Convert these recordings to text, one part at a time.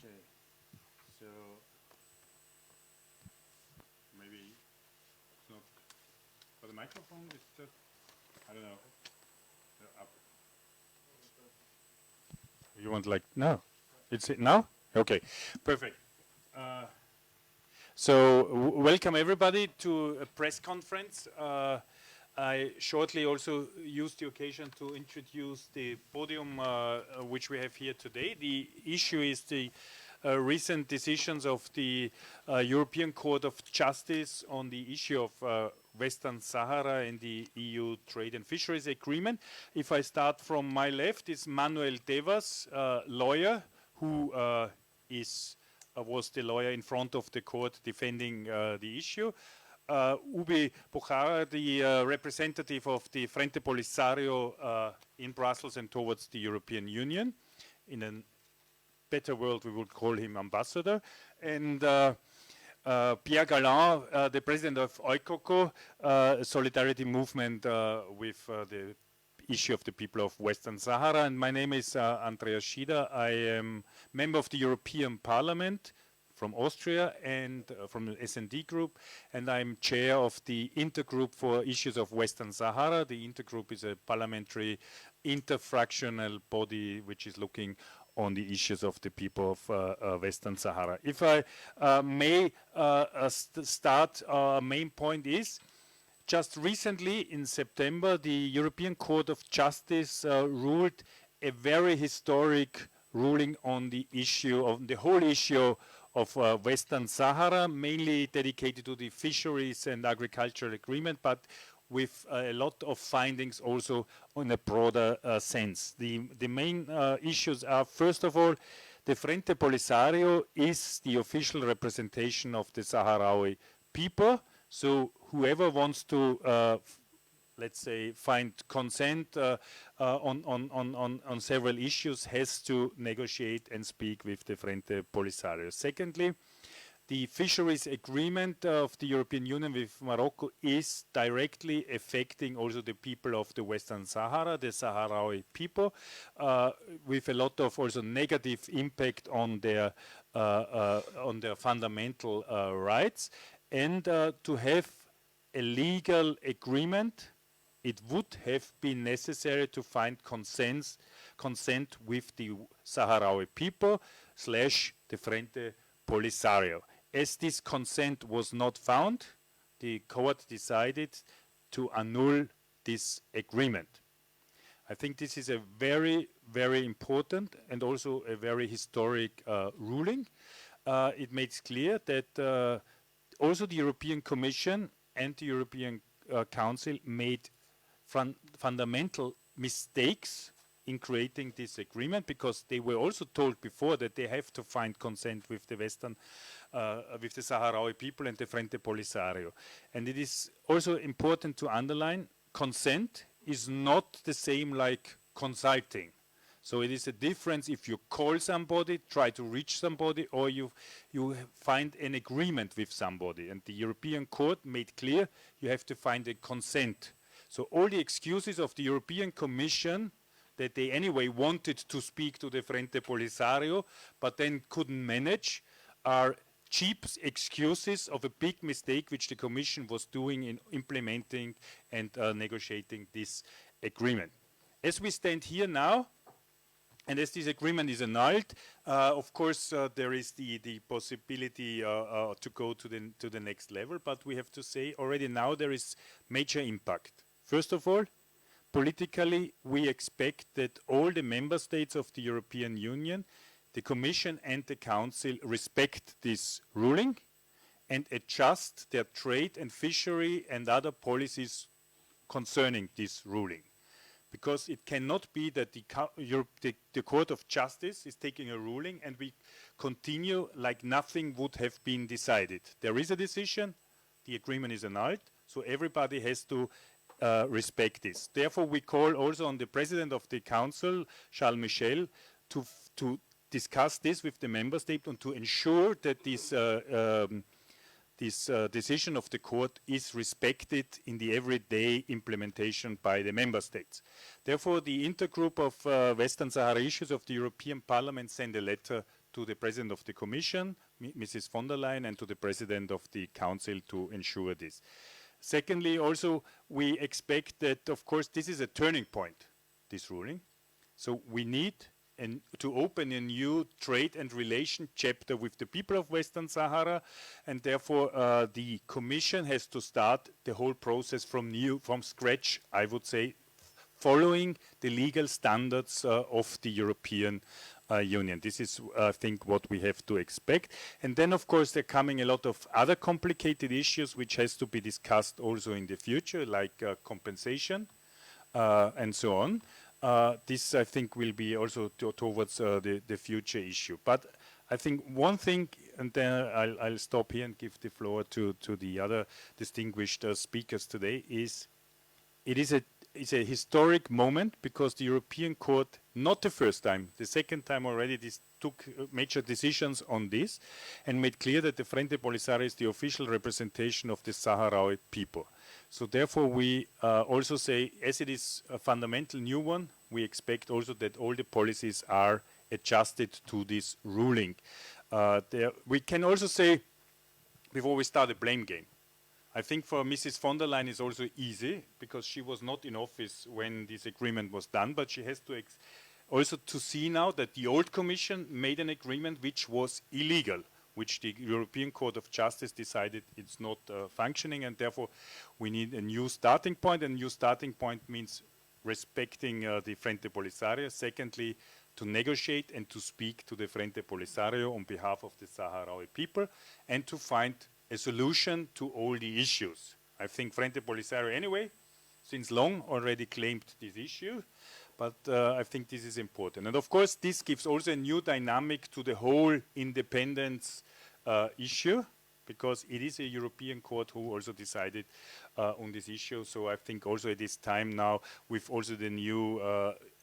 Okay, so maybe it's not for the microphone. It's just I don't know. Up. You want like no? It's it now? Okay, perfect. So welcome everybody to a press conference. I shortly also used the occasion to introduce the podium which we have here today. The issue is the recent decisions of the European Court of Justice on the issue of Western Sahara and the EU Trade and Fisheries Agreement. If I start from my left, is Manuel Devas, lawyer, who was the lawyer in front of the court defending the issue. Ubi Bukhara, the representative of the Frente Polisario in Brussels and towards the European Union. In a better world, we would call him ambassador. And Pierre Galland, the president of Oikoko, solidarity movement with the issue of the people of Western Sahara. And my name is Andreas Shida. I am member of the European Parliament from Austria and from the S&D group, and I'm chair of the intergroup for issues of Western Sahara. The intergroup is a parliamentary interfractional body which is looking on the issues of the people of Western Sahara. If I may start, our main point is, just recently in September, the European Court of Justice ruled a very historic ruling on the issue of the whole issue of Western Sahara, mainly dedicated to the fisheries and agricultural agreement, but with a lot of findings also in a broader sense. The main issues are, first of all, the Frente Polisario is the official representation of the Sahrawi people. So whoever wants to let's say, find consent on several issues has to negotiate and speak with the Frente Polisario. Secondly, the fisheries agreement of the European Union with Morocco is directly affecting also the people of the Western Sahara, the Sahrawi people, with a lot of also negative impact on their fundamental rights. And to have a legal agreement, it would have been necessary to find consent with the Sahrawi people / the Frente Polisario. As this consent was not found, the court decided to annul this agreement. I think this is a very, very important and also a very historic ruling. It makes clear that also the European Commission and the European Council made fundamental mistakes in creating this agreement, because they were also told before that they have to find consent with the with the Sahrawi people and the Frente Polisario. And it is also important to underline, consent is not the same like consulting. So it is a difference if you call somebody, try to reach somebody, or you find an agreement with somebody. And the European Court made clear you have to find a consent. So all the excuses of the European Commission that they anyway wanted to speak to the Frente Polisario but then couldn't manage are cheap excuses of a big mistake which the Commission was doing in implementing and negotiating this agreement. As we stand here now, and as this agreement is annulled, of course there is the possibility to go to the next level, but we have to say already now there is major impact. First of all, politically, we expect that all the member states of the European Union, the Commission and the Council respect this ruling and adjust their trade and fishery and other policies concerning this ruling. Because it cannot be that the Court of Justice is taking a ruling and we continue like nothing would have been decided. There is a decision, the agreement is annulled, so everybody has to respect this. Therefore, we call also on the President of the Council, Charles Michel, to discuss this with the member state and to ensure that this decision of the court is respected in the everyday implementation by the member states. Therefore, the intergroup of Western Sahara issues of the European Parliament sent a letter to the President of the Commission, Mrs. von der Leyen, and to the President of the Council to ensure this. Secondly, also, we expect that, of course, this is a turning point, this ruling. So we need to open a new trade and relation chapter with the people of Western Sahara, and therefore the Commission has to start the whole process from scratch, I would say, following the legal standards of the European Union. This is, I think, what we have to expect. And then, of course, there are coming a lot of other complicated issues which has to be discussed also in the future, like compensation and so on. This, I think, will be also towards the future issue. But I think one thing, and then I'll stop here and give the floor to the other distinguished speakers today, is it's a historic moment because the European Court, not the first time, the second time already, took major decisions on this and made clear that the Frente Polisario is the official representation of the Sahrawi people. So therefore we also say, as it is a fundamental new one, we expect also that all the policies are adjusted to this ruling. We can also say, before we start a blame game, I think for Mrs. von der Leyen is also easy because she was not in office when this agreement was done, but she has to also to see now that the old Commission made an agreement which was illegal, which the European Court of Justice decided it's not functioning, and therefore we need a new starting point. And a new starting point means respecting the Frente Polisario. Secondly, to negotiate and to speak to the Frente Polisario on behalf of the Sahrawi people and to find a solution to all the issues. I think Frente Polisario anyway, since long already claimed this issue, but I think this is important. And of course, this gives also a new dynamic to the whole independence issue, because it is a European court who also decided on this issue. So I think also it is time now, with also the new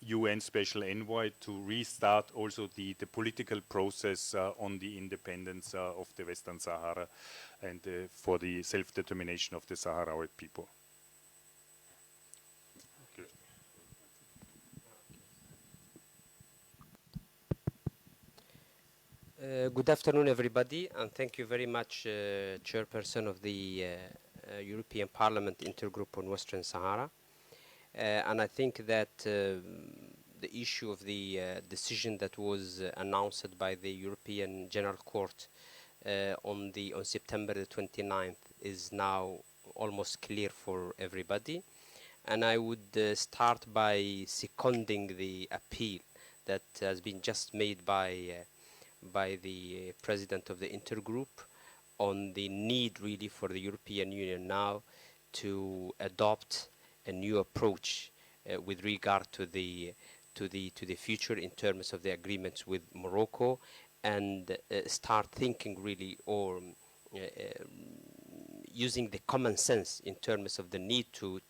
UN Special Envoy, to restart also the political process on the independence of the Western Sahara and for the self-determination of the Sahrawi people. Good afternoon, everybody, and thank you very much, Chairperson of the European Parliament Intergroup on Western Sahara. And I think that the issue of the decision that was announced by the European General Court on September the 29th is now almost clear for everybody. And I would start by seconding the appeal that has been just made by the President of the Intergroup on the need really for the European Union now to adopt a new approach with regard to the future in terms of the agreements with Morocco, and start thinking really, or using the common sense in terms of the need to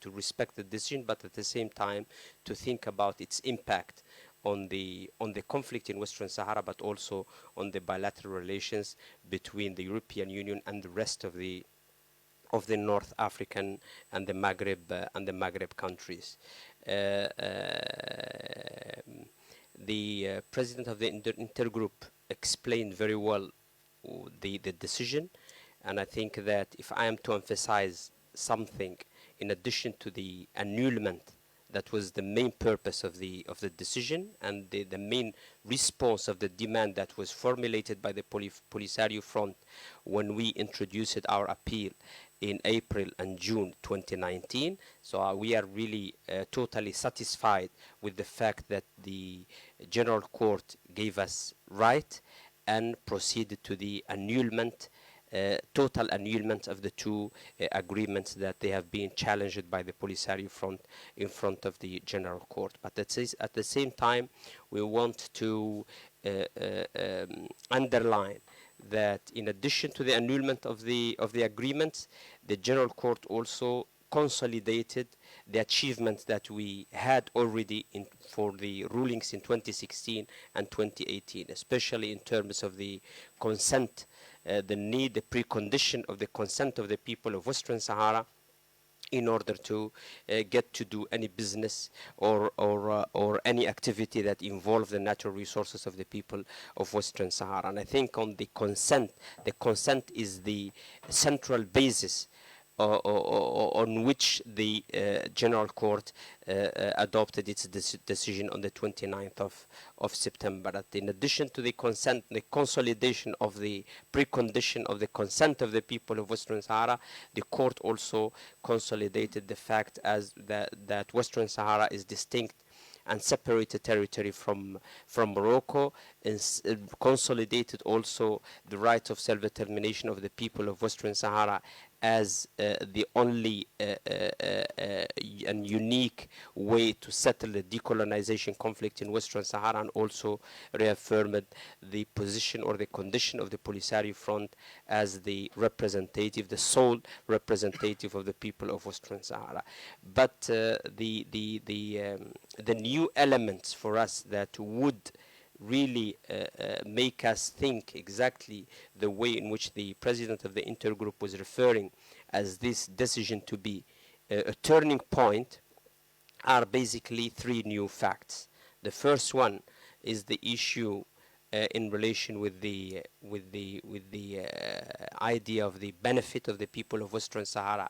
respect the decision, but at the same time to think about its impact on the conflict in Western Sahara, but also on the bilateral relations between the European Union and the rest of the North African and the Maghreb countries. The President of the Intergroup explained very well the decision, and I think that if I am to emphasize something in addition to the annulment that was the main purpose of the decision and the main response of the demand that was formulated by the Polisario Front when we introduced our appeal in April and June 2019. So we are really totally satisfied with the fact that the General Court gave us right and proceeded to the annulment, total annulment of the two agreements that they have been challenged by the Polisario Front in front of the General Court. But at the same time, we want to underline that in addition to the annulment of the agreements, the General Court also consolidated the achievements that we had already for the rulings in 2016 and 2018, especially in terms of the consent, the precondition of the consent of the people of Western Sahara in order to get to do any business or any activity that involve the natural resources of the people of Western Sahara. And I think on the consent is the central basis on which the General Court adopted its decision on the 29th of September. That in addition to the consent, the consolidation of the precondition of the consent of the people of Western Sahara, the court also consolidated the fact as that Western Sahara is distinct and separated territory from Morocco, and consolidated also the right of self-determination of the people of Western Sahara as the only and unique way to settle the decolonization conflict in Western Sahara, and also reaffirmed the position or the condition of the Polisario Front as the representative, the sole representative of the people of Western Sahara. But the new elements for us that would really make us think exactly the way in which the president of the intergroup was referring as this decision to be a turning point are basically three new facts. The first one is the issue in relation with the idea of the benefit of the people of Western Sahara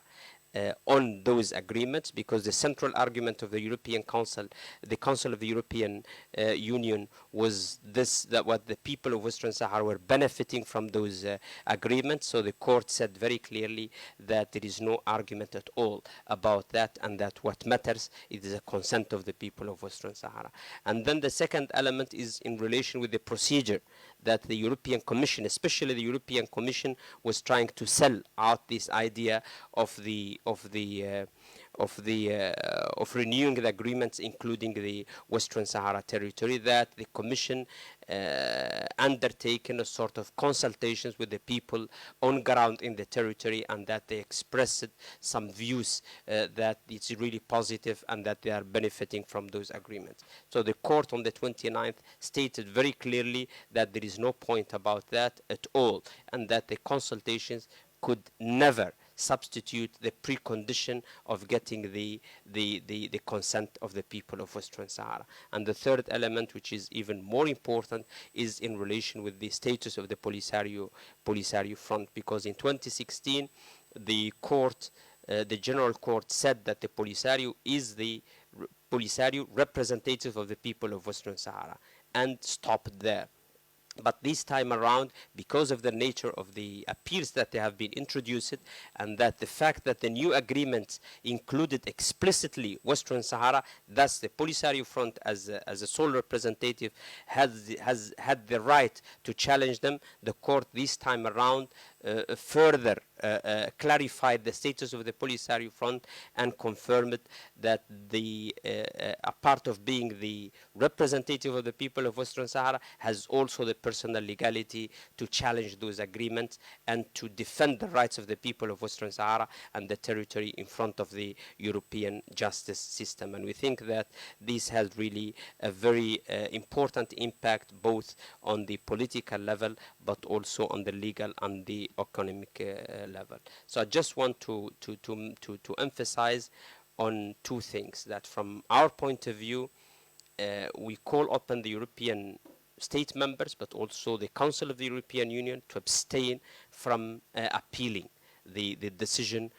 on those agreements, because the central argument of the European Council, the Council of the European Union, was this, that what the people of Western Sahara were benefiting from those agreements. So the court said very clearly that there is no argument at all about that, and that what matters is the consent of the people of Western Sahara. And then the second element is in relation with the procedure that the European Commission, especially the European Commission, was trying to sell out this idea of renewing the agreements, including the Western Sahara territory, that the Commission undertaken a sort of consultations with the people on ground in the territory, and that they expressed some views that it's really positive and that they are benefiting from those agreements. So the court on the 29th stated very clearly that there is no point about that at all, and that the consultations could never substitute the precondition of getting the consent of the people of Western Sahara. And the third element, which is even more important, is in relation with the status of the Polisario Front, because in 2016 the court, the General Court, said that the Polisario is the Polisario representative of the people of Western Sahara, and stopped there. But this time around, because of the nature of the appeals that they have been introduced, and that the fact that the new agreements included explicitly Western Sahara, thus the Polisario Front as a sole representative has had the right to challenge them, the court this time around further clarified the status of the Polisario Front and confirmed that a part of being the representative of the people of Western Sahara has also the personal legality to challenge those agreements and to defend the rights of the people of Western Sahara and the territory in front of the European justice system. And we think that this has really a very important impact both on the political level but also on the legal and the economic level. So I just want to emphasize on two things: that from our point of view, we call upon the European state members, but also the Council of the European Union, to abstain from appealing the decision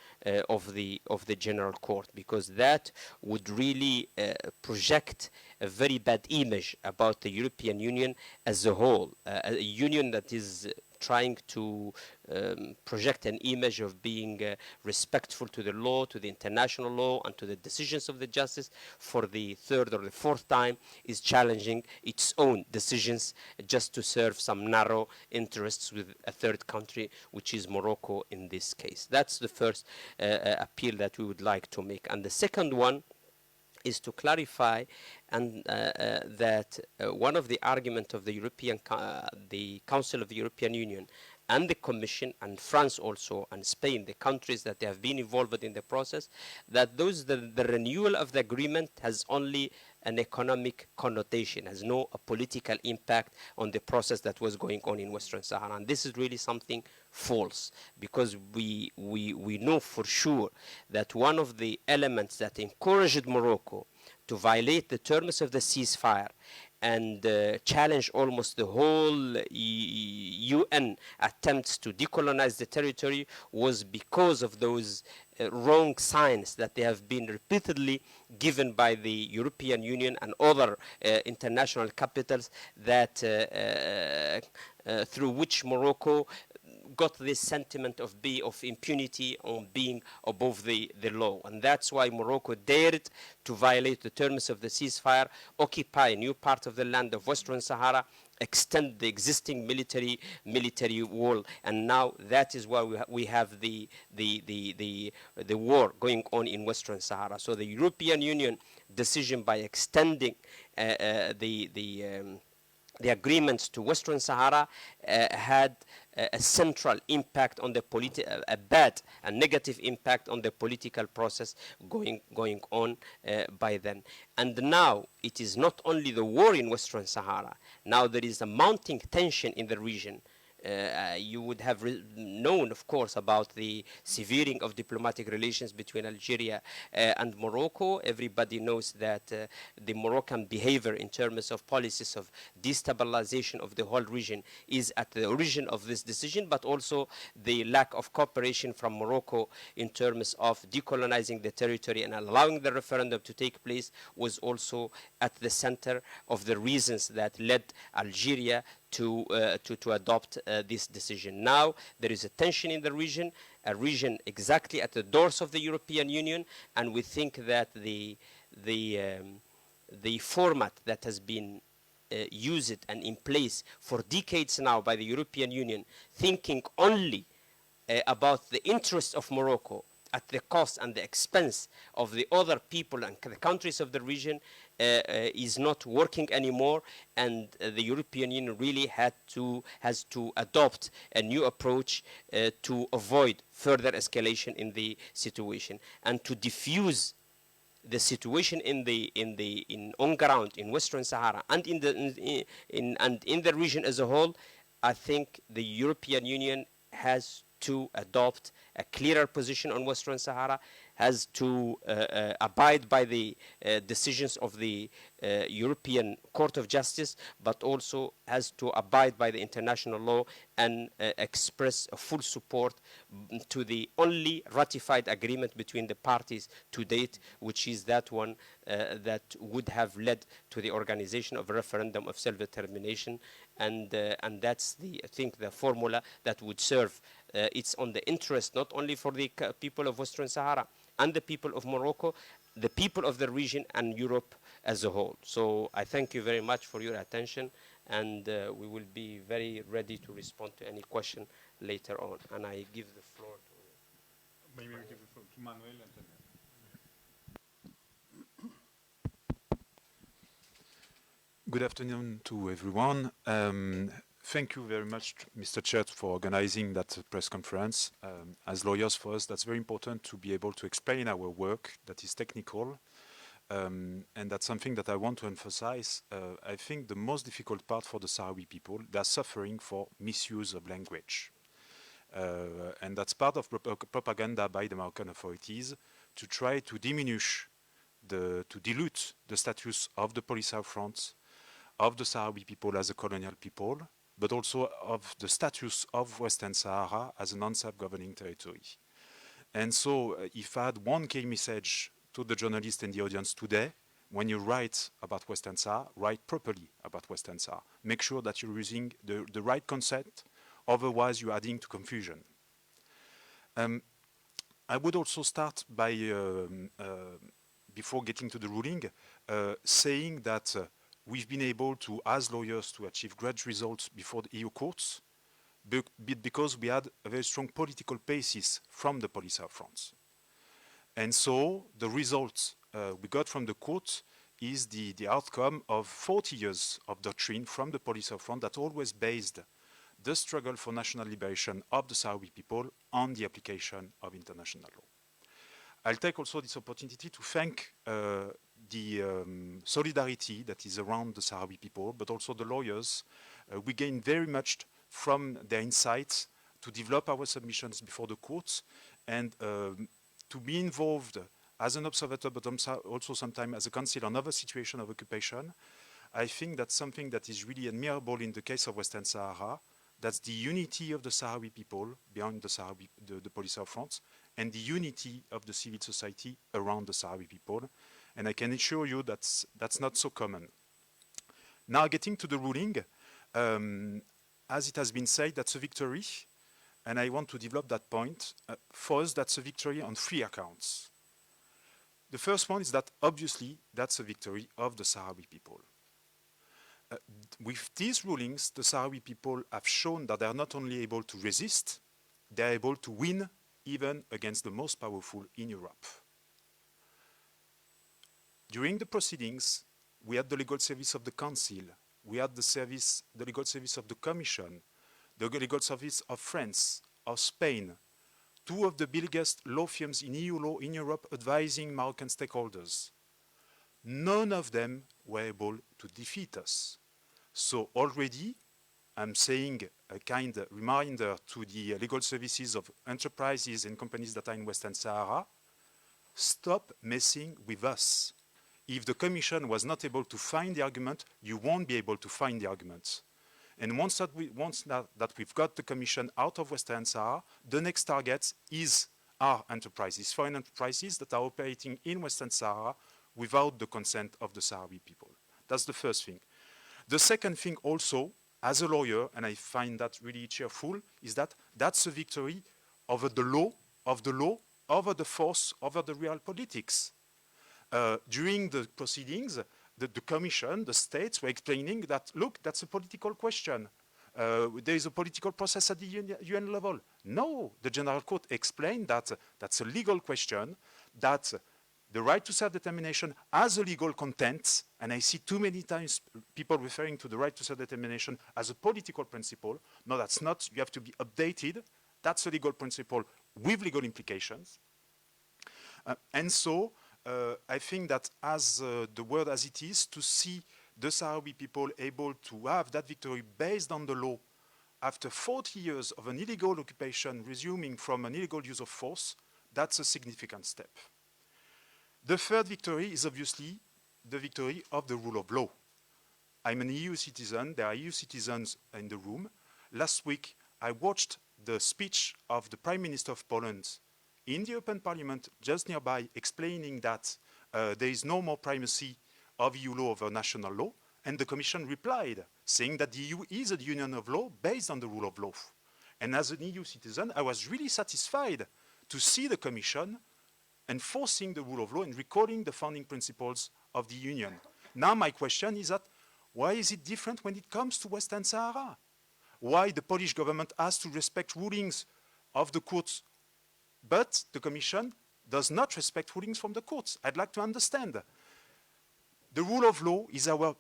of the General Court, because that would really project a very bad image about the European Union as a whole, a union that is trying to project an image of being respectful to the law, to the international law, and to the decisions of the justice, for the third or the fourth time is challenging its own decisions just to serve some narrow interests with a third country, which is Morocco in this case. That's the first appeal that we would like to make. And the second one is to clarify and that one of the arguments of the the Council of the European Union and the Commission, and France also, and Spain, the countries that they have been involved in the process, that the renewal of the agreement has only an economic connotation, has no political impact on the process that was going on in Western Sahara. And this is really something false, because we know for sure that one of the elements that encouraged Morocco to violate the terms of the ceasefire and challenge almost the whole UN attempts to decolonize the territory was because of those wrong signs that they have been repeatedly given by the European Union and other international capitals, that through which Morocco got this sentiment of impunity on being above the law. And that's why Morocco dared to violate the terms of the ceasefire, occupy a new part of the land of Western Sahara, extend the existing military wall, and now that is why we have the war going on in Western Sahara. So the European Union decision by extending the agreements to Western Sahara had a central impact on the a negative impact on the political process going on by then. And now it is not only the war in Western Sahara. Now there is a mounting tension in the region. You would have known, of course, about the severing of diplomatic relations between Algeria and Morocco. Everybody knows that the Moroccan behavior in terms of policies of destabilization of the whole region is at the origin of this decision, but also the lack of cooperation from Morocco in terms of decolonizing the territory and allowing the referendum to take place was also at the center of the reasons that led Algeria to adopt this decision. Now there is a tension in the region, a region exactly at the doors of the European Union, and we think that the format that has been used and in place for decades now by the European Union, thinking only about the interests of Morocco at the cost and the expense of the other people and the countries of the region, is not working anymore, and the European Union really has to adopt a new approach to avoid further escalation in the situation and to diffuse the situation on ground in Western Sahara and in the region as a whole. I think the European Union has to adopt a clearer position on Western Sahara, has to abide by the decisions of the European Court of Justice, but also has to abide by the international law and express a full support to the only ratified agreement between the parties to date, which is that one that would have led to the organization of a referendum of self-determination, and that's I think the formula that would serve. It's on the interest not only for the people of Western Sahara and the people of Morocco, the people of the region and Europe as a whole. So I thank you very much for your attention, and we will be very ready to respond to any question later on. And I give the floor to... Maybe we give the floor to Manuel and then... Good afternoon to everyone. Thank you very much, Mr. Chair, for organizing that press conference. As lawyers, for us, that's very important to be able to explain our work that is technical. And that's something that I want to emphasize. I think the most difficult part for the Sahrawi people, they're suffering for misuse of language. And that's part of propaganda by the Moroccan authorities to try to diminish, to dilute the status of the Polisario Front, of the Sahrawi people as a colonial people, but also of the status of Western Sahara as a non-self-governing territory. And so if I had one key message to the journalists in the audience today, when you write about Western Sahara, write properly about Western Sahara. Make sure that you're using the right concept, otherwise you're adding to confusion. I would also start by, before getting to the ruling, saying that we've been able to, as lawyers, to achieve great results before the EU courts, because we had a very strong political basis from the Polisario Front. And so the result we got from the court is the outcome of 40 years of doctrine from the Polisario Front that always based the struggle for national liberation of the Sahrawi people on the application of international law. I'll take also this opportunity to thank the solidarity that is around the Sahrawi people, but also the lawyers. We gain very much from their insights to develop our submissions before the courts and to be involved as an observer, but also sometimes as a counsel on other situations of occupation. I think that's something that is really admirable in the case of Western Sahara. That's the unity of the Sahrawi people behind the Polisario Front, and the unity of the civil society around the Sahrawi people. And I can assure you that's not so common. Now getting to the ruling, as it has been said, that's a victory, and I want to develop that point. For us, that's a victory on 3 accounts. The first one is that obviously that's a victory of the Sahrawi people. With these rulings, the Sahrawi people have shown that they are not only able to resist, they are able to win even against the most powerful in Europe. During the proceedings, we had the legal service of the Council, we had the legal service of the Commission, the legal service of France, of Spain, 2 of the biggest law firms in EU law in Europe advising Moroccan stakeholders. None of them were able to defeat us. So already, I'm saying a kind of reminder to the legal services of enterprises and companies that are in Western Sahara, stop messing with us. If the Commission was not able to find the argument, you won't be able to find the arguments. And once that we've got the Commission out of Western Sahara, the next target is our enterprises, foreign enterprises that are operating in Western Sahara without the consent of the Sahrawi people. That's the first thing. The second thing also, as a lawyer, and I find that really cheerful, is that that's a victory over the law, over the force, over the real politics. During the proceedings, the Commission, the states were explaining that, look, that's a political question. There is a political process at the UN level. No, the General Court explained that that's a legal question, that the right to self-determination has a legal content, and I see too many times people referring to the right to self-determination as a political principle. No, that's not. You have to be updated. That's a legal principle with legal implications. And so I think that as the word as it is, to see the Sahrawi people able to have that victory based on the law after 40 years of an illegal occupation resuming from an illegal use of force, that's a significant step. The third victory is obviously the victory of the rule of law. I'm an EU citizen. There are EU citizens in the room. Last week, I watched the speech of the Prime Minister of Poland in the European Parliament just nearby, explaining that there is no more primacy of EU law over national law. And the Commission replied, saying that the EU is a union of law based on the rule of law. And as an EU citizen, I was really satisfied to see the Commission enforcing the rule of law and recording the founding principles of the Union. Now my question is that, why is it different when it comes to Western Sahara? Why the Polish government has to respect rulings of the courts, but the Commission does not respect rulings from the courts? I'd like to understand. The rule of law is our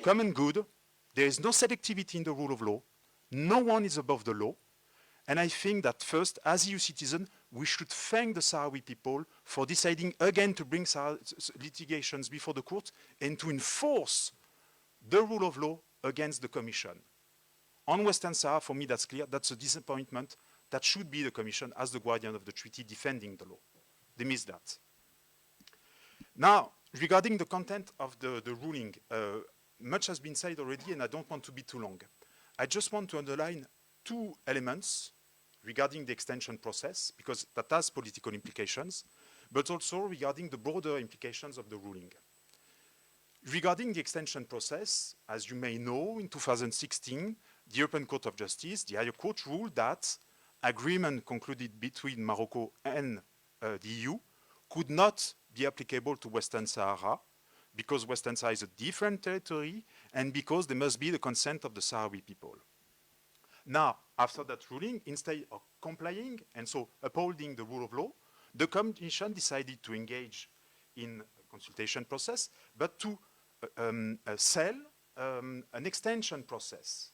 common good. There is no selectivity in the rule of law. No one is above the law. And I think that first, as EU citizens, we should thank the Sahrawi people for deciding again to bring litigations before the court and to enforce the rule of law against the Commission. On Western Sahara, for me, that's clear. That's a disappointment. That should be the Commission as the guardian of the treaty defending the law. They missed that. Now, regarding the content of the ruling, much has been said already, and I don't want to be too long. I just want to underline 2 elements regarding the extension process, because that has political implications, but also regarding the broader implications of the ruling. Regarding the extension process, as you may know, in 2016, the European Court of Justice, the Higher Court, ruled that agreement concluded between Morocco and the EU could not be applicable to Western Sahara, because Western Sahara is a different territory, and because there must be the consent of the Sahrawi people. Now, after that ruling, instead of complying and so upholding the rule of law, the Commission decided to engage in a consultation process, but to sell an extension process.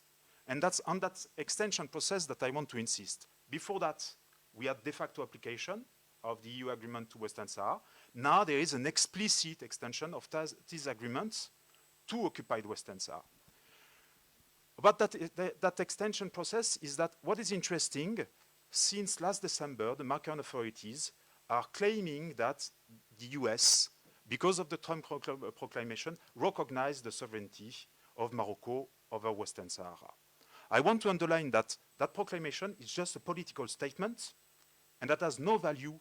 And that's on that extension process that I want to insist. Before that, we had de facto application of the EU agreement to Western Sahara. now there is an explicit extension of these agreements to occupied Western Sahara. But that extension process is that what is interesting, since last December, the Moroccan authorities are claiming that the US, because of the Trump proclamation, recognized the sovereignty of Morocco over Western Sahara. I want to underline that that proclamation is just a political statement and that has no value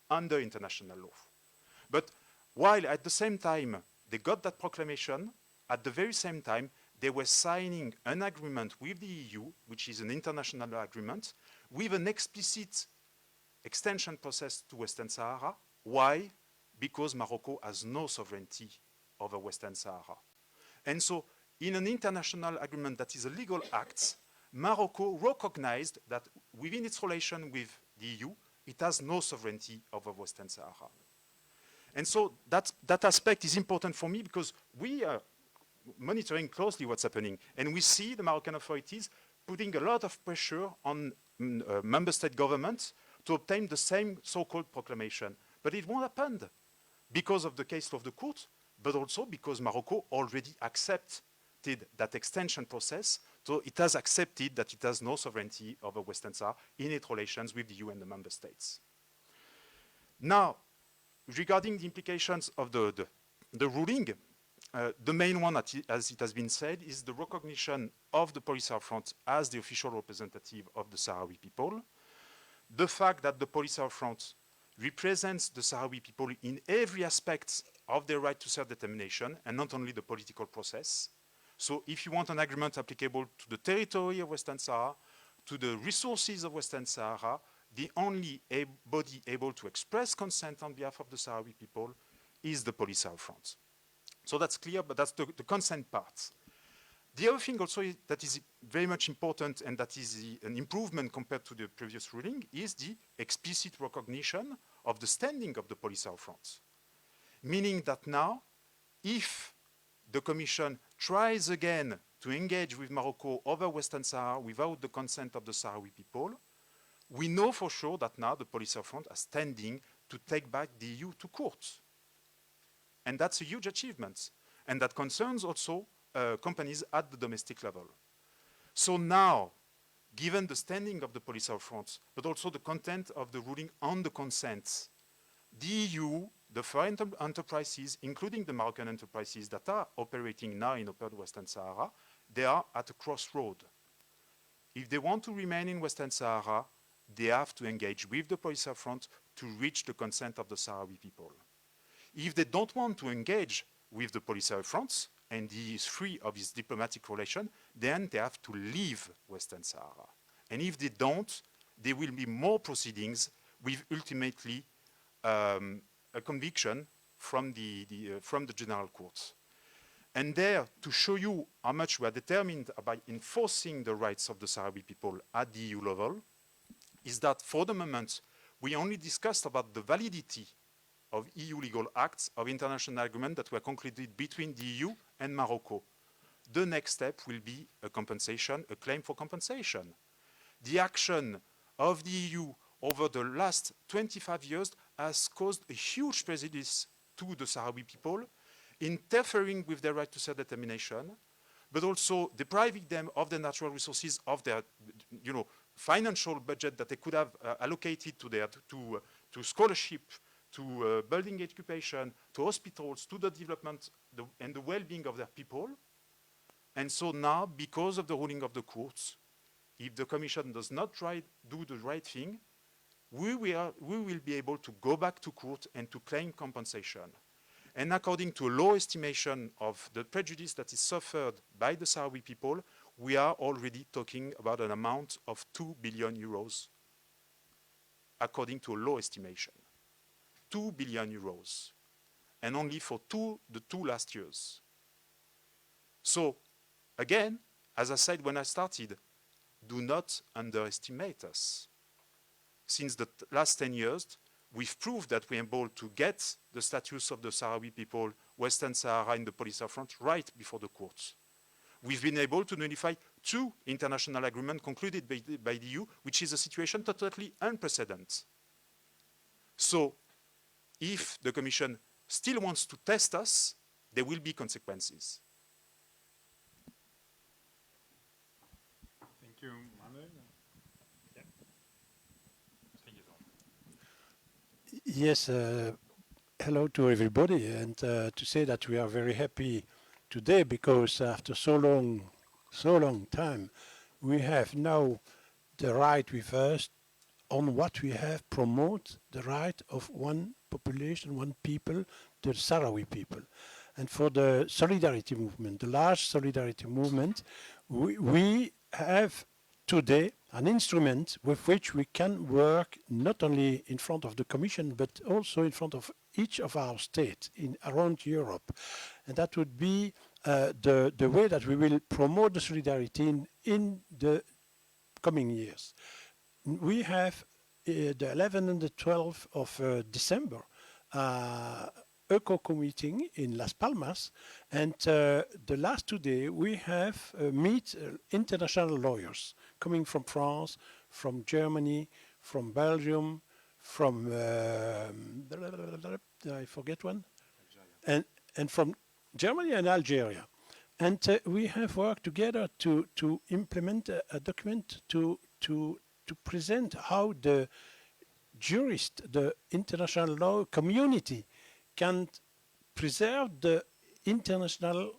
under international law. But while at the same time they got that proclamation, at the very same time they were signing an agreement with the EU, which is an international agreement, with an explicit extension process to Western Sahara. Why? Because Morocco has no sovereignty over Western Sahara. And so, in an international agreement that is a legal act, Morocco recognized that within its relation with the EU, it has no sovereignty over Western Sahara. And so that aspect is important for me because we are monitoring closely what's happening. And we see the Moroccan authorities putting a lot of pressure on member state governments to obtain the same so-called proclamation. But it won't happen because of the case of the court, but also because Morocco already accepted that extension process. So it has accepted that it has no sovereignty over Western Sahara in its relations with the EU and the member states. Now, regarding the implications of the ruling, the main one, as it has been said, is the recognition of the Polisario Front as the official representative of the Sahrawi people. The fact that the Polisario Front represents the Sahrawi people in every aspect of their right to self-determination and not only the political process. So if you want an agreement applicable to the territory of Western Sahara, to the resources of Western Sahara, the only body able to express consent on behalf of the Sahrawi people is the Polisario Front. So that's clear, but that's the consent part. The other thing also that is very much important and that is an improvement compared to the previous ruling is the explicit recognition of the standing of the Polisario Front. Meaning that now, if the Commission tries again to engage with Morocco over Western Sahara without the consent of the Sahrawi people, we know for sure that now the Polisario Front is standing to take back the EU to court. And that's a huge achievement. And that concerns also companies at the domestic level. So now, given the standing of the Polisario Front, but also the content of the ruling on the consent, the EU, the foreign enterprises, including the Moroccan enterprises that are operating now in Upper Western Sahara, they are at a crossroad. If they want to remain in Western Sahara, they have to engage with the Polisario Front to reach the consent of the Sahrawi people. If they don't want to engage with the Polisario Front, and he is free of his diplomatic relation, then they have to leave Western Sahara. And if they don't, there will be more proceedings with ultimately a conviction from the General Court. And there, to show you how much we are determined about enforcing the rights of the Sahrawi people at the EU level, is that for the moment, we only discussed about the validity of EU legal acts of international agreement that were concluded between the EU and Morocco. The next step will be a compensation, a claim for compensation. The action of the EU over the last 25 years has caused a huge prejudice to the Sahrawi people, interfering with their right to self-determination, but also depriving them of their natural resources, of their financial budget that they could have allocated to scholarship, to building education, to hospitals, to the development and the well-being of their people. And so now, because of the ruling of the courts, if the Commission does not do the right thing, we will be able to go back to court and to claim compensation. And according to a low estimation of the prejudice that is suffered by the Sahrawi people, we are already talking about an amount of 2 billion euros, according to a low estimation. 2 billion euros, and only for the two last years. So, again, as I said when I started, do not underestimate us. Since the last 10 years, we've proved that we're able to get the status of the Sahrawi people, Western Sahara and the Polisario Front, right before the courts. We've been able to nullify 2 international agreements concluded by the EU, which is a situation totally unprecedented. So, if the Commission still wants to test us, there will be consequences. Thank you, Manuel. Yeah. Thank you, Tom. Yes, hello to everybody, and to say that we are very happy today because after so long time, we have now the right with us on what we have promote the right of one population, one people, the Sahrawi people. And for the solidarity movement, the large solidarity movement, we have today an instrument with which we can work not only in front of the Commission, but also in front of each of our states around Europe. And that would be the way that we will promote the solidarity in the coming years. We have the 11th and the 12th of December ECOCO meeting in Las Palmas, and the last 2 days we have meet international lawyers coming from France, from Germany, from Belgium, from I forget one, and from Germany and Algeria. And we have worked together to implement a document to present how the jurist, the international law community can preserve the international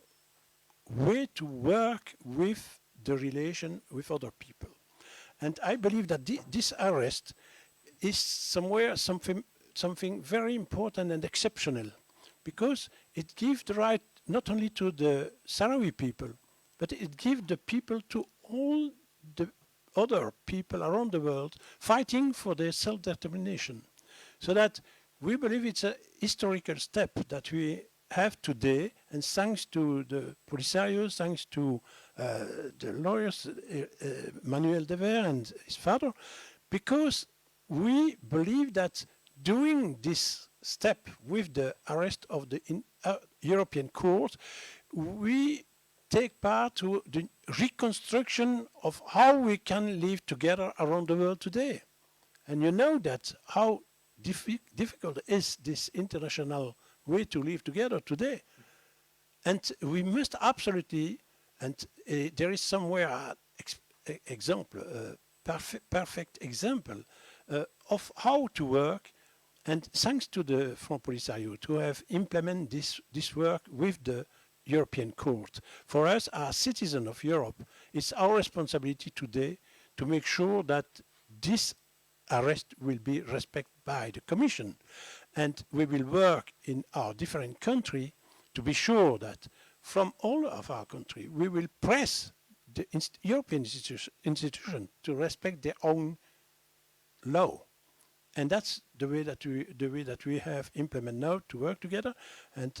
way to work with the relation with other people. And I believe that this arrest is somewhere something very important and exceptional, because it gives the right not only to the Sahrawi people, but it gives the people to all the other people around the world fighting for their self-determination. So that we believe it's a historical step that we have today, and thanks to the Polisario, thanks to the lawyers, Manuel Dever and his father, because we believe that doing this step with the arrest of the European Court, we take part to the reconstruction of how we can live together around the world today. And you know that how difficult is this international way to live together today. And we must absolutely, and there is somewhere an example, perfect example of how to work. And thanks to the Front Polisario to have implemented this work with the European Court. For us, as citizens of Europe, it's our responsibility today to make sure that this arrest will be respected by the Commission. And we will work in our different countries to be sure that from all of our countries, we will press the European institution to respect their own law. And that's the way that we have implemented now to work together. And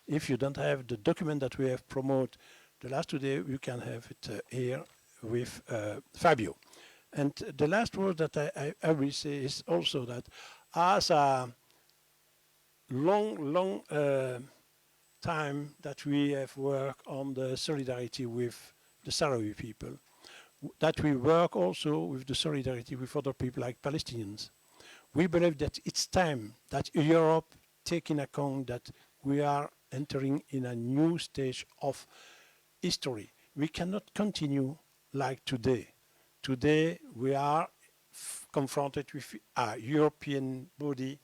if you don't have the document that we have promoted the last 2 days, you can have it here with Fabio. And the last word that I will say is also that as a long time that we have worked on the solidarity with the Sahrawi people, that we work also with the solidarity with other people like Palestinians. We believe that it's time that Europe take in account that we are entering in a new stage of history. We cannot continue like today. Today we are confronted with a European body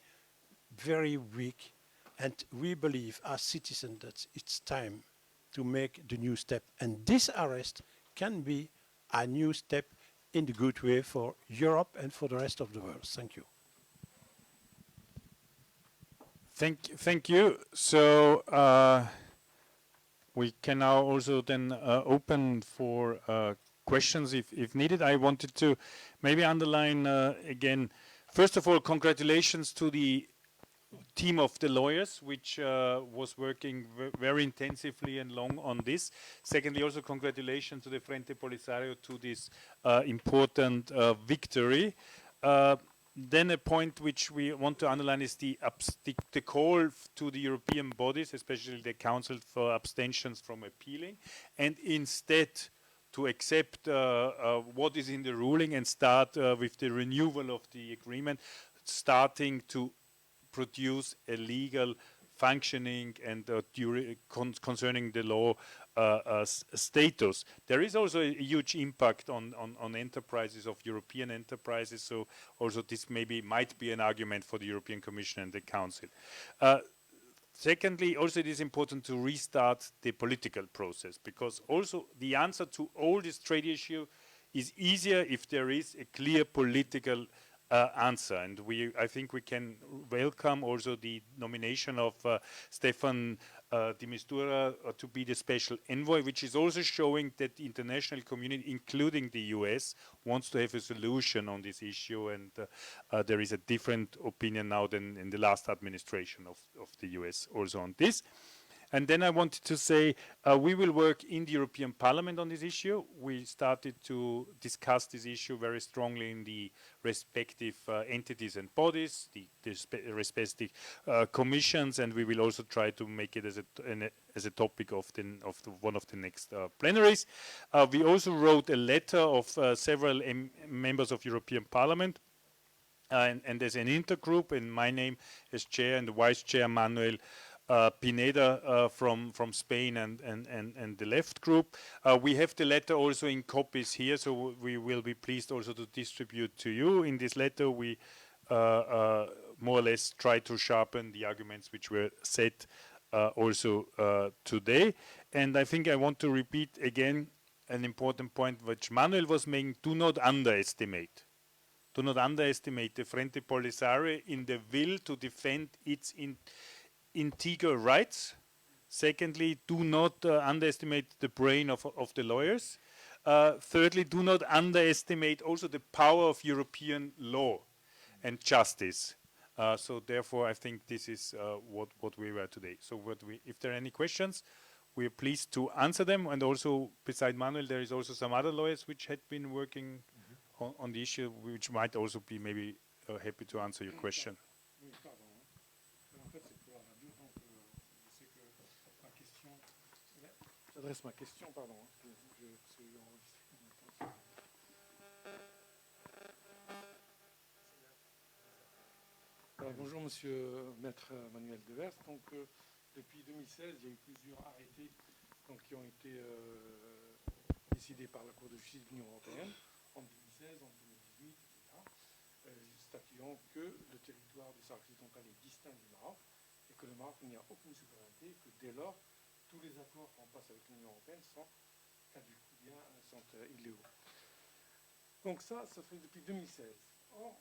very weak, and we believe as citizens that it's time to make the new step. And this arrest can be a new step in the good way for Europe and for the rest of the world. Thank you. Thank you. So we can now also then open for questions if needed. I wanted to maybe underline again, first of all, congratulations to the team of the lawyers, which was working very intensively and long on this. Secondly, also congratulations to the Frente Polisario to this important victory. Then a point which we want to underline is the call to the European bodies, especially the Council, for abstentions from appealing, and instead to accept what is in the ruling and start with the renewal of the agreement, starting to produce a legal functioning and concerning the law status. There is also a huge impact on enterprises, of European enterprises, so also this might be an argument for the European Commission and the Council. Secondly, also it is important to restart the political process, because also the answer to all this trade issue is easier if there is a clear political answer. And I think we can welcome also the nomination of Stefan de Mistura to be the special envoy, which is also showing that the international community, including the US, wants to have a solution on this issue, and there is a different opinion now than in the last administration of the US also on this. And then I wanted to say we will work in the European Parliament on this issue. We started to discuss this issue very strongly in the respective entities and bodies, the respective commissions, and we will also try to make it as a topic of one of the next plenaries. We also wrote a letter of several members of European Parliament, and there's an intergroup in my name as chair, and the vice chair Manuel Pineda from Spain and the left group. We have the letter also in copies here, so we will be pleased also to distribute to you. In this letter we more or less try to sharpen the arguments which were said also today. And I think I want to repeat again an important point which Manuel was making: do not underestimate the Frente Polisario in the will to defend its integral rights. Secondly, do not underestimate the brain of the lawyers. Thirdly, do not underestimate also the power of European law and justice. So therefore, I think this is what we were today. So if there are any questions, we are pleased to answer them. And also, beside Manuel, there is also some other lawyers which had been working on the issue, which might also be maybe happy to answer your question. J'adresse ma question, pardon. Bonjour, Monsieur Maître Manuel Devers. Donc, depuis 2016, il y a eu plusieurs arrêtés qui ont été décidés par la Cour de justice de l'Union européenne en 2016, en 2018, etc., statuant que le territoire du Sahara occidental est distinct du Maroc et que le Maroc n'y a aucune souveraineté, et que dès lors, tous les accords qu'on passe avec l'Union européenne sont caducs ou bien sont illégaux. Donc ça fait depuis 2016. Or,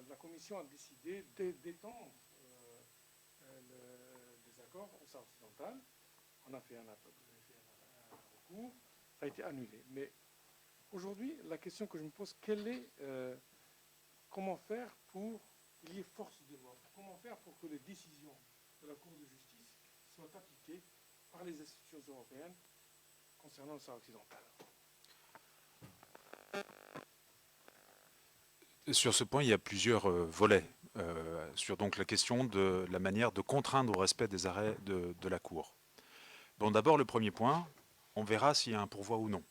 la Commission a décidé d'étendre les accords au Sahara occidental. On a fait un recours, ça a été annulé. Mais aujourd'hui, la question que je me pose, comment faire pour qu'il y ait force de loi? Comment faire pour que les décisions de la Cour de justice soient appliquées par les institutions européennes concernant le Sahara occidental? Sur ce point, il y a plusieurs volets. Sur donc la question de la manière de contraindre au respect des arrêts de la Cour. Bon, d'abord, le premier point, on verra s'il y a un pourvoi ou non.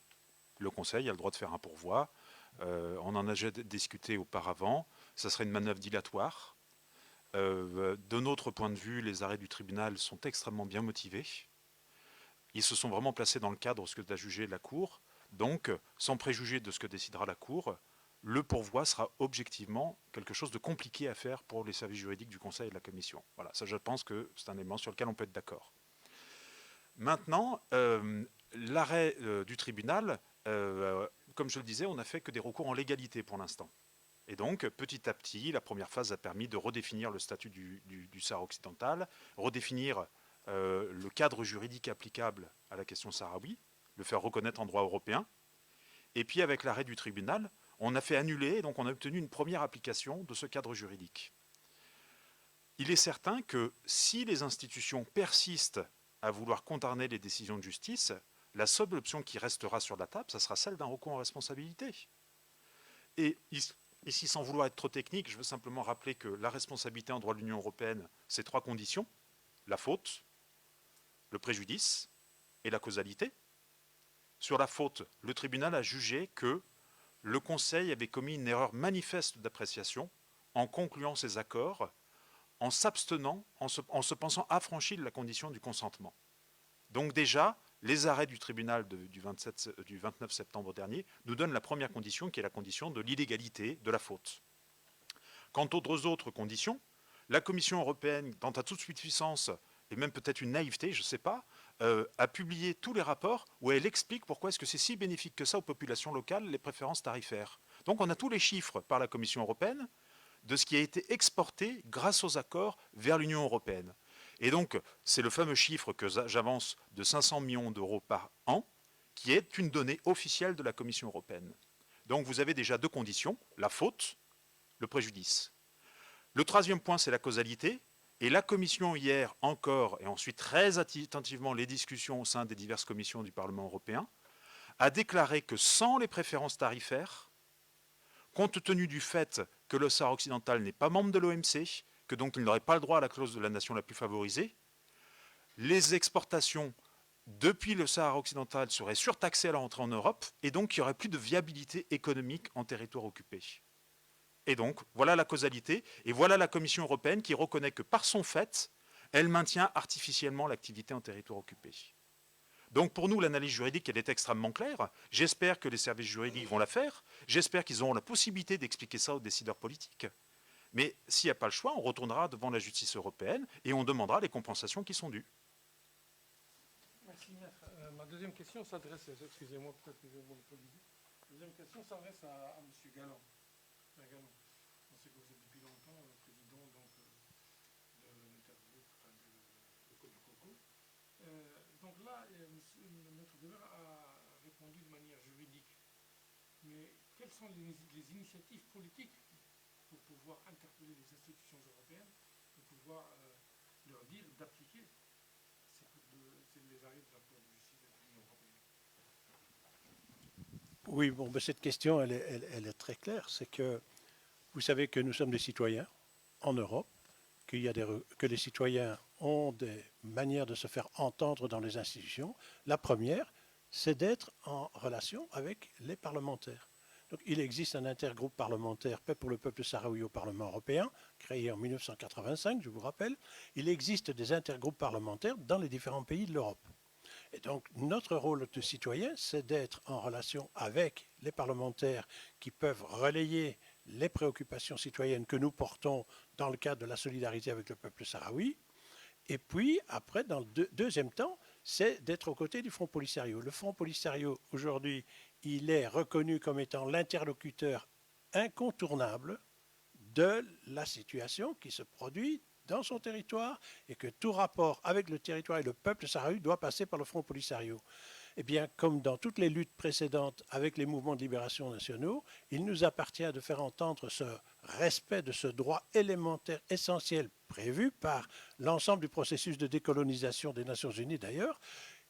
Le Conseil a le droit de faire un pourvoi. On en a déjà discuté auparavant. Ça serait une manœuvre dilatoire. De notre point de vue, les arrêts du tribunal sont extrêmement bien motivés. Ils se sont vraiment placés dans le cadre de ce que a jugé la Cour. Donc, sans préjuger de ce que décidera la Cour, le pourvoi sera objectivement quelque chose de compliqué à faire pour les services juridiques du Conseil et de la Commission. Voilà, ça je pense que c'est un élément sur lequel on peut être d'accord. Maintenant, l'arrêt du tribunal, comme je le disais, on n'a fait que des recours en légalité pour l'instant. Et donc, petit à petit, la première phase a permis de redéfinir le statut du Sahara occidental, redéfinir le cadre juridique applicable à la question sahraoui, le faire reconnaître en droit européen. Et puis, avec l'arrêt du tribunal, on a fait annuler, et donc on a obtenu une première application de ce cadre juridique. Il est certain que si les institutions persistent à vouloir condamner les décisions de justice, la seule option qui restera sur la table, ça sera celle d'un recours en responsabilité. Et ici, sans vouloir être trop technique, je veux simplement rappeler que la responsabilité en droit de l'Union européenne, c'est 3 conditions: la faute, le préjudice et la causalité. Sur la faute, le tribunal a jugé que le Conseil avait commis une erreur manifeste d'appréciation en concluant ces accords en s'abstenant, en se pensant affranchi de la condition du consentement. Donc déjà, les arrêts du tribunal du 29 septembre dernier nous donnent la première condition, qui est la condition de l'illégalité de la faute. Quant aux autres conditions, la Commission européenne, dans à toute puissance, et même peut-être une naïveté, je ne sais pas, a publié tous les rapports où elle explique pourquoi est-ce que c'est si bénéfique que ça aux populations locales, les préférences tarifaires. Donc on a tous les chiffres par la Commission européenne de ce qui a été exporté grâce aux accords vers l'Union européenne. Et donc, c'est le fameux chiffre que j'avance de 500 millions d'euros par an, qui est une donnée officielle de la Commission européenne. Donc vous avez déjà deux conditions, la faute, le préjudice. Le troisième point, c'est la causalité. Et la Commission hier encore, et ensuite très attentivement les discussions au sein des diverses commissions du Parlement européen, a déclaré que sans les préférences tarifaires, compte tenu du fait que le Sahara occidental n'est pas membre de l'OMC, que donc il n'aurait pas le droit à la clause de la nation la plus favorisée, les exportations depuis le Sahara occidental seraient surtaxées à la rentrée en Europe, et donc il n'y aurait plus de viabilité économique en territoire occupé. Et donc, voilà la causalité, et voilà la Commission européenne qui reconnaît que par son fait, elle maintient artificiellement l'activité en territoire occupé. Donc pour nous, l'analyse juridique, elle est extrêmement claire. J'espère que les services juridiques vont la faire. J'espère qu'ils auront la possibilité d'expliquer ça aux décideurs politiques. Mais s'il n'y a pas le choix, on retournera devant la justice européenne et on demandera les compensations qui sont dues. Merci, maître. Ma deuxième question s'adresse, excusez-moi, peut-être que je vais monopoliser. La deuxième question s'adresse à M. Galland. On sait que vous êtes depuis longtemps président donc, de l'intergroupe, de Coco. Donc là, Maître Dever a répondu de manière juridique. Mais quelles sont les initiatives politiques pour pouvoir interpeller les institutions européennes, pour pouvoir leur dire d'appliquer les arrêts de la Cour de justice de l'Union européenne? Oui, bon, ben cette question, elle est très claire. C'est que vous savez que nous sommes des citoyens en Europe, que les citoyens ont des manières de se faire entendre dans les institutions. La première, c'est d'être en relation avec les parlementaires. Donc, il existe un intergroupe parlementaire Paix pour le peuple sahraoui au Parlement européen, créé en 1985, je vous rappelle. Il existe des intergroupes parlementaires dans les différents pays de l'Europe. Et donc, notre rôle de citoyen, c'est d'être en relation avec les parlementaires qui peuvent relayer les préoccupations citoyennes que nous portons dans le cadre de la solidarité avec le peuple sahraoui. Et puis, après, dans le deuxième temps, c'est d'être aux côtés du Front Polisario. Le Front Polisario, aujourd'hui, il est reconnu comme étant l'interlocuteur incontournable de la situation qui se produit dans son territoire et que tout rapport avec le territoire et le peuple sahraoui doit passer par le Front Polisario. Eh bien, comme dans toutes les luttes précédentes avec les mouvements de libération nationaux, il nous appartient de faire entendre ce respect de ce droit élémentaire essentiel prévu par l'ensemble du processus de décolonisation des Nations Unies d'ailleurs,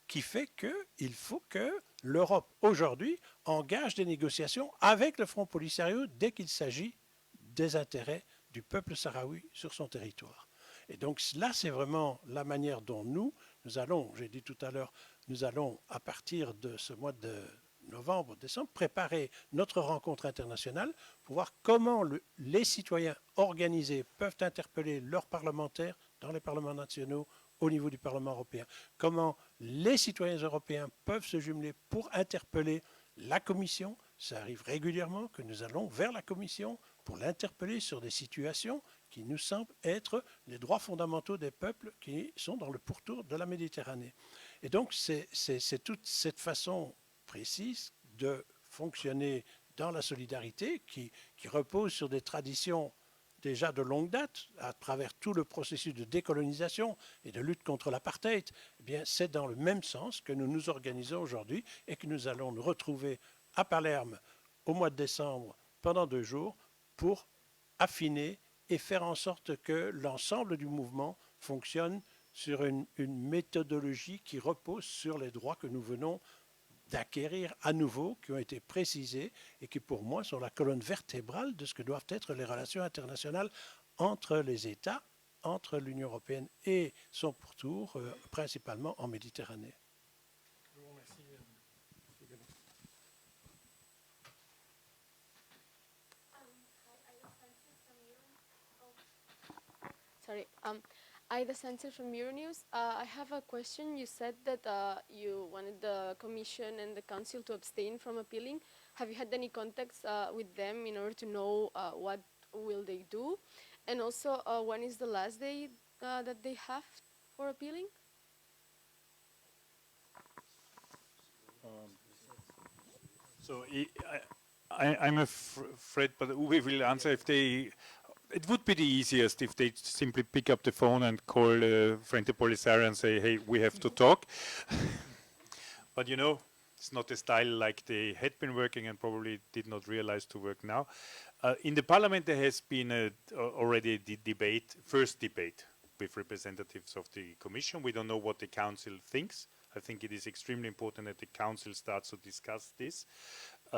qui fait qu'il faut que l'Europe aujourd'hui engage des négociations avec le Front Polisario dès qu'il s'agit des intérêts du peuple sahraoui sur son territoire. Et donc là, c'est vraiment la manière dont nous allons, j'ai dit tout à l'heure, nous allons, à partir de ce mois de novembre, décembre, préparer notre rencontre internationale pour voir comment les citoyens organisés peuvent interpeller leurs parlementaires dans les parlements nationaux au niveau du Parlement européen. Comment les citoyens européens peuvent se jumeler pour interpeller la Commission. Ça arrive régulièrement que nous allons vers la Commission pour l'interpeller sur des situations qui nous semblent être les droits fondamentaux des peuples qui sont dans le pourtour de la Méditerranée. Et donc, c'est toute cette façon précise de fonctionner dans la solidarité qui repose sur des traditions déjà de longue date, à travers tout le processus de décolonisation et de lutte contre l'apartheid. Eh bien, c'est dans le même sens que nous nous organisons aujourd'hui et que nous allons nous retrouver à Palerme au mois de décembre pendant 2 jours pour affiner et faire en sorte que l'ensemble du mouvement fonctionne sur une méthodologie qui repose sur les droits que nous venons d'acquérir à nouveau, qui ont été précisés et qui pour moi sont la colonne vertébrale de ce que doivent être les relations internationales entre les États, entre l'Union européenne et son pourtour, principalement en Méditerranée. Je vous remercie. sorry. Ida Sanchez from Euronews. I have a question. You said that you wanted the Commission and the Council to abstain from appealing. Have you had any contacts with them in order to know what will they do? And also, when is the last day that they have for appealing? So I'm afraid, but we will answer if they. It would be the easiest if they simply pick up the phone and call Frente Polisario and say, "Hey, we have to talk." But you know, it's not a style like they had been working and probably did not realize to work now. In the Parliament, there has been already the debate, first debate with representatives of the Commission. We don't know what the Council thinks. I think it is extremely important that the Council starts to discuss this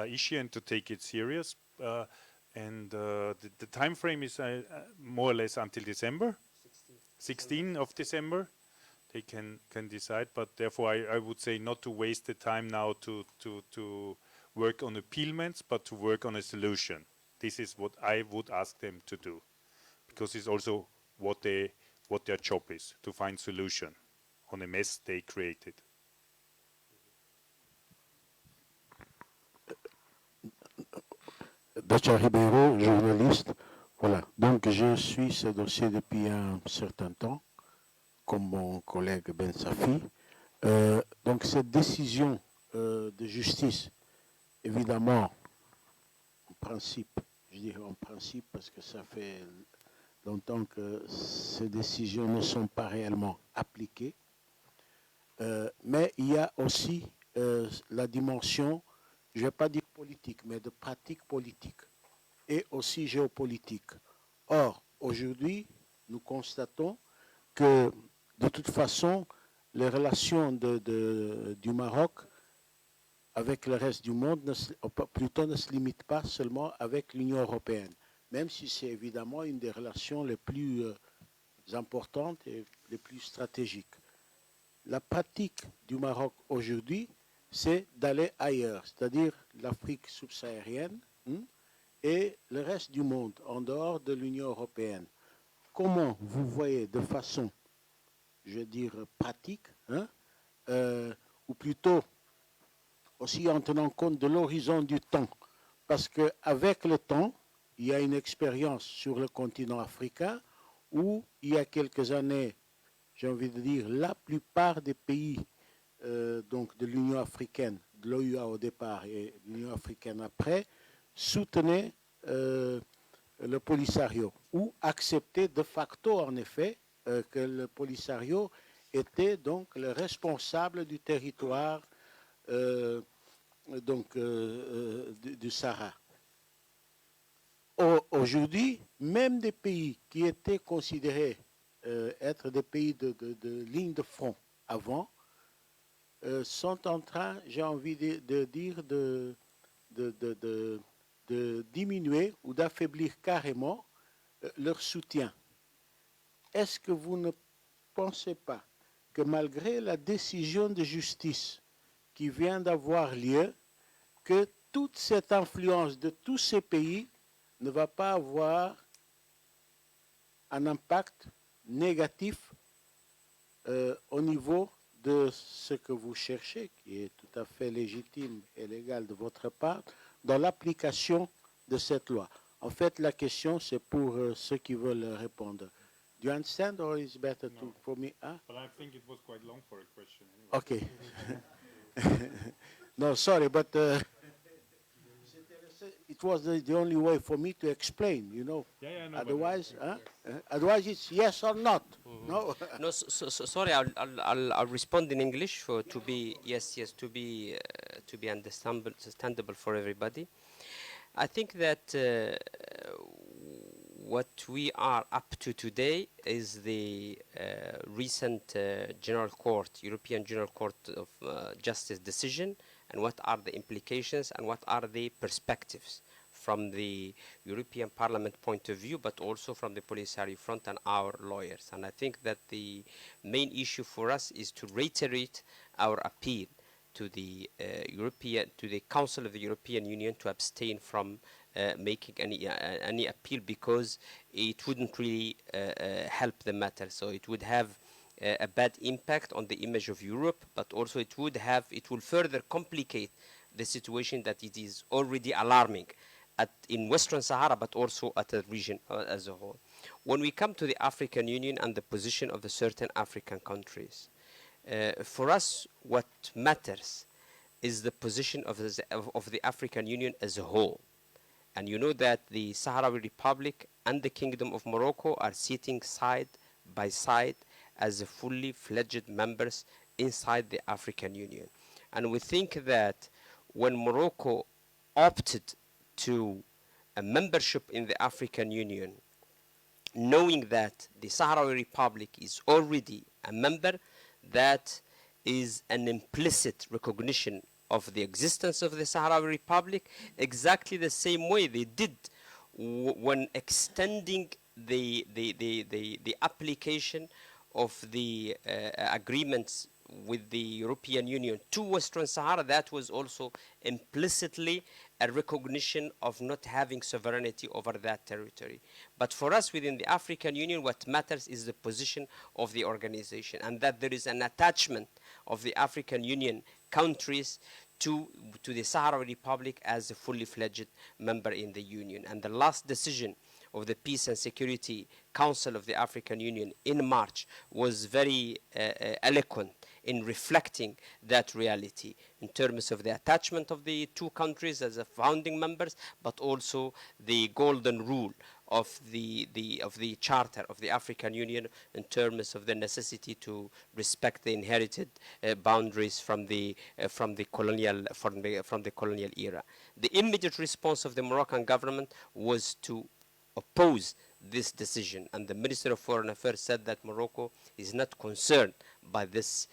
issue and to take it serious. The time frame is more or less until December, 16th of December. They can decide, but therefore I would say not to waste the time now to work on appealments, but to work on a solution. This is what I would ask them to do, because it's also what their job is, to find solution on a mess they created. Dacia Ribeiro, journaliste. Voilà, donc je suis ce dossier depuis un certain temps, comme mon collègue Ben Safi. Donc cette décision de justice, évidemment, en principe, je dirais en principe parce que ça fait longtemps que ces décisions ne sont pas réellement appliquées, mais il y a aussi la dimension, je ne vais pas dire politique, mais de pratique politique et aussi géopolitique. Or, aujourd'hui, nous constatons que, de toute façon, les relations du Maroc avec le reste du monde, ne se limitent pas seulement avec l'Union européenne, même si c'est évidemment une des relations les plus importantes et les plus stratégiques. La pratique du Maroc aujourd'hui, c'est d'aller ailleurs, c'est-à-dire l'Afrique subsaharienne et le reste du monde, en dehors de l'Union européenne. Comment vous voyez de façon, je veux dire, pratique, ou plutôt aussi en tenant compte de l'horizon du temps, parce qu'avec le temps, il y a une expérience sur le continent africain où, il y a quelques années, j'ai envie de dire, la plupart des pays donc de l'Union africaine, de l'OUA au départ et de l'Union africaine après, soutenaient le Polisario ou acceptaient de facto, en effet, que le Polisario était donc le responsable du territoire du Sahara. Aujourd'hui, même des pays qui étaient considérés être des pays de ligne de front avant, sont en train, j'ai envie de dire, de diminuer ou d'affaiblir carrément leur soutien. Est-ce que vous ne pensez pas que malgré la décision de justice qui vient d'avoir lieu, que toute cette influence de tous ces pays ne va pas avoir un impact négatif au niveau de ce que vous cherchez, qui est tout à fait légitime et légal de votre part, dans l'application de cette loi? En fait, la question, c'est pour ceux qui veulent répondre. Do you understand, or is it better for me? Huh? But I think it was quite long for a question anyway. Okay. No, sorry, but it was the only way for me to explain, you know. Yeah, no, Otherwise, otherwise it's yes or not. No. No, sorry. I'll respond in English to be to be understandable for everybody. I think that what we are up to today is the recent European General Court of Justice decision, and what are the implications and what are the perspectives from the European Parliament point of view, but also from the Polisario front and our lawyers. And I think that the main issue for us is to reiterate our appeal to the Council of the European Union to abstain from making any appeal, because it wouldn't really help the matter. So it would have a bad impact on the image of Europe, but also it will further complicate the situation that it is already alarming in Western Sahara, but also at the region as a whole. When we come to the African Union and the position of the certain African countries, for us, what matters is the position of the African Union as a whole. And you know that the Sahrawi Republic and the Kingdom of Morocco are sitting side by side as a fully fledged members inside the African Union. And we think that when Morocco opted to a membership in the African Union, knowing that the Sahrawi Republic is already a member, that is an implicit recognition of the existence of the Sahrawi Republic, exactly the same way they did when extending the application of the agreements with the European Union to Western Sahara. That was also implicitly a recognition of not having sovereignty over that territory. But for us within the African Union, what matters is the position of the organization, and that there is an attachment of the African Union countries to the Sahrawi Republic as a fully fledged member in the Union. And the last decision of the Peace and Security Council of the African Union in March was very eloquent in reflecting that reality in terms of the attachment of the two countries as a founding members, but also the golden rule of the Charter of the African Union in terms of the necessity to respect the inherited boundaries from the colonial era. The immediate response of the Moroccan government was to oppose this decision, and the Minister of Foreign Affairs said that Morocco is not concerned by this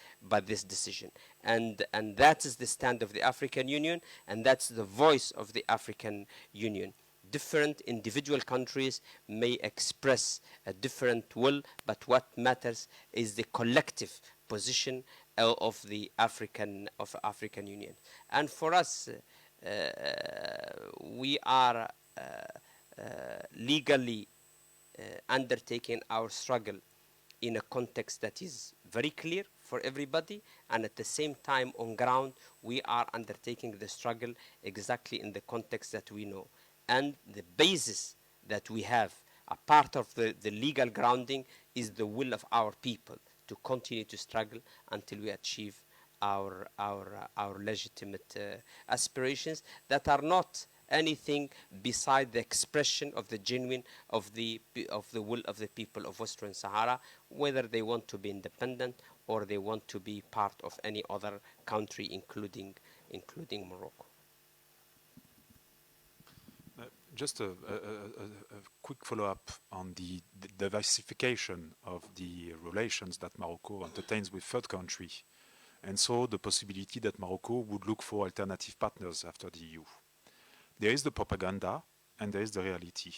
decision, and that is the stand of the African Union, and that's the voice of the African Union. Different individual countries may express a different will, but what matters is the collective position of the African Union. And for us, we are legally undertaking our struggle in a context that is very clear for everybody, and at the same time on ground we are undertaking the struggle exactly in the context that we know. And the basis that we have, a part of the legal grounding, is the will of our people to continue to struggle until we achieve our legitimate aspirations that are not anything beside the expression of the genuine of the will of the people of Western Sahara, whether they want to be independent or they want to be part of any other country, including Morocco. Just a quick follow-up on the diversification of the relations that Morocco entertains with third countries, and so the possibility that Morocco would look for alternative partners after the EU. There is the propaganda and there is the reality.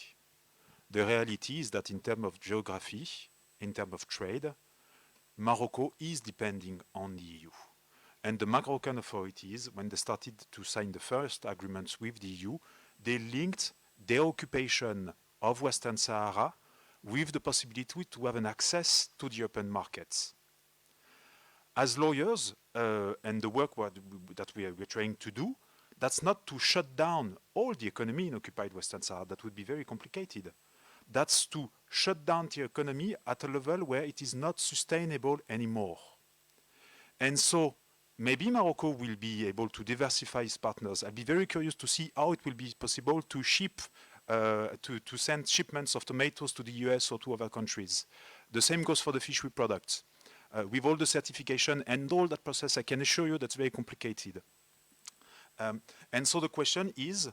The reality is that in terms of geography, in terms of trade, Morocco is depending on the EU. And the Moroccan authorities, when they started to sign the first agreements with the EU, they linked their occupation of Western Sahara with the possibility to have an access to the European markets. As lawyers, and the work that we're trying to do, that's not to shut down all the economy in occupied Western Sahara. That would be very complicated. That's to shut down the economy at a level where it is not sustainable anymore. And so maybe Morocco will be able to diversify its partners. I'd be very curious to see how it will be possible to ship, to send shipments of tomatoes to the US or to other countries. The same goes for the fishery products. With all the certification and all that process, I can assure you that's very complicated. And so the question is,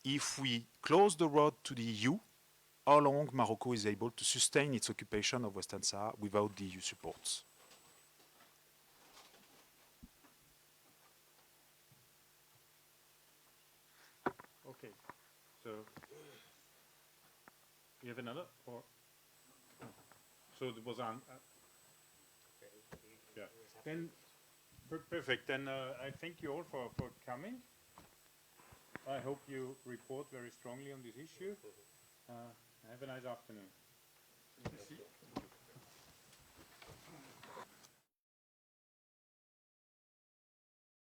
if we close the road to the EU, how long Morocco is able to sustain its occupation of Western Sahara without the EU supports? Okay, so you have another, or so there was on. Yeah. Then perfect. Then I thank you all for coming. I hope you report very strongly on this issue. Have a nice afternoon.